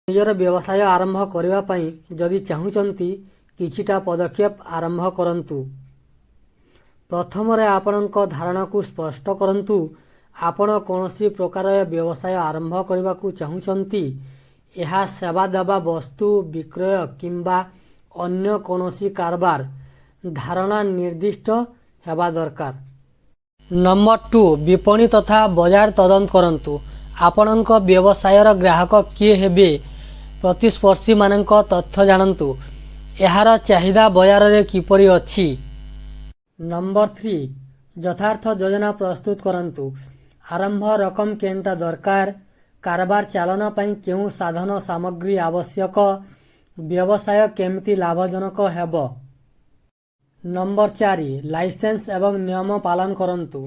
ନିଜର ବ୍ୟବସାୟ ଆରମ୍ଭ କରିବା ପାଇଁ ଯଦି ଚାହୁଁଛନ୍ତି କିଛିଟା ପଦକ୍ଷେପ ଆରମ୍ଭ କରନ୍ତୁ। ପ୍ରଥମରେ ଆପଣଙ୍କ ଧାରଣାକୁ ସ୍ପଷ୍ଟ କରନ୍ତୁ। ଆପଣ କୌଣସି ପ୍ରକାରର ବ୍ୟବସାୟ ଆରମ୍ଭ କରିବାକୁ ଚାହୁଁଛନ୍ତି। ଏହା ସେବା ଦେବା, ବସ୍ତୁ ବିକ୍ରୟ କିମ୍ବା ଅନ୍ୟ କୌଣସି କାରବାର। ଧାରଣା ନିର୍ଦ୍ଦିଷ୍ଟ ହେବା ଦରକାର। ନମ୍ବର 2, ବିପଣୀ ତଥା ବଜାର ତଦନ୍ତ କରନ୍ତୁ। ଆପଣଙ୍କ ବ୍ୟବସାୟର ଗ୍ରାହକ କିଏ ହେବେ? ପ୍ରତିସ୍ପର୍ଶୀମାନଙ୍କ ତଥ୍ୟ ଜାଣନ୍ତୁ। ଏହାର ଚାହିଦା ବଜାରରେ କିପରି ଅଛି? ନମ୍ବର 3, ଯଥାର୍ଥ ଯୋଜନା ପ୍ରସ୍ତୁତ କରନ୍ତୁ। ଆରମ୍ଭ ରକମ କେଉଁଟା ଦରକାର? କାରବାର ଚାଳନା ପାଇଁ କେଉଁ ସାଧନ ସାମଗ୍ରୀ ଆବଶ୍ୟକ? ବ୍ୟବସାୟ କେମିତି ଲାଭଜନକ ହେବ? ନମ୍ବର 4, ଲାଇସେନ୍ସ ଏବଂ ନିୟମ ପାଳନ କରନ୍ତୁ।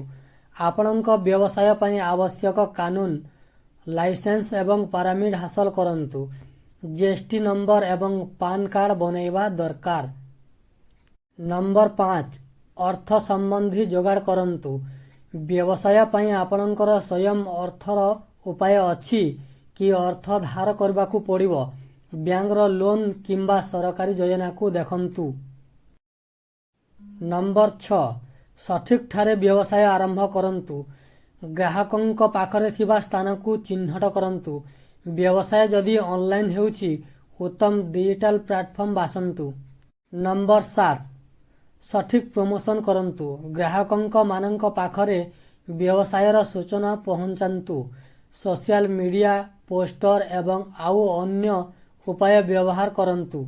ଆପଣଙ୍କ ବ୍ୟବସାୟ ପାଇଁ ଆବଶ୍ୟକ କାନୁନ, ଲାଇସେନ୍ସ ଏବଂ ପରମିଟ୍ ହାସଲ କରନ୍ତୁ। ଜିଏସ୍ଟି ନମ୍ବର ଏବଂ ପାନ୍ କାର୍ଡ଼ ବନେଇବା ଦରକାର। ନମ୍ବର 5, ଅର୍ଥ ସମ୍ବନ୍ଧୀ ଯୋଗାଡ଼ କରନ୍ତୁ। ବ୍ୟବସାୟ ପାଇଁ ଆପଣଙ୍କର ସ୍ୱୟଂ ଅର୍ଥର ଉପାୟ ଅଛି କି ଅର୍ଥ ଧାର କରିବାକୁ ପଡ଼ିବ? ବ୍ୟାଙ୍କର ଲୋନ୍ କିମ୍ବା ସରକାରୀ ଯୋଜନାକୁ ଦେଖନ୍ତୁ। ନମ୍ବର 6, ସଠିକ୍ ଠାରେ ବ୍ୟବସାୟ ଆରମ୍ଭ କରନ୍ତୁ। ଗ୍ରାହକଙ୍କ ପାଖରେ ଥିବା ସ୍ଥାନକୁ ଚିହ୍ନଟ କରନ୍ତୁ। ବ୍ୟବସାୟ ଯଦି ଅନଲାଇନ୍ ହେଉଛି, ଉତ୍ତମ ଡିଜିଟାଲ ପ୍ଲାଟଫର୍ମ ବାଛନ୍ତୁ। ନମ୍ବର 7, ସଠିକ୍ ପ୍ରମୋଶନ କରନ୍ତୁ। ଗ୍ରାହକମାନଙ୍କ ପାଖରେ ବ୍ୟବସାୟର ସୂଚନା ପହଞ୍ଚାନ୍ତୁ। ସୋସିଆଲ ମିଡ଼ିଆ, ପୋଷ୍ଟର ଏବଂ ଆଉ ଅନ୍ୟ ଉପାୟ ବ୍ୟବହାର କରନ୍ତୁ।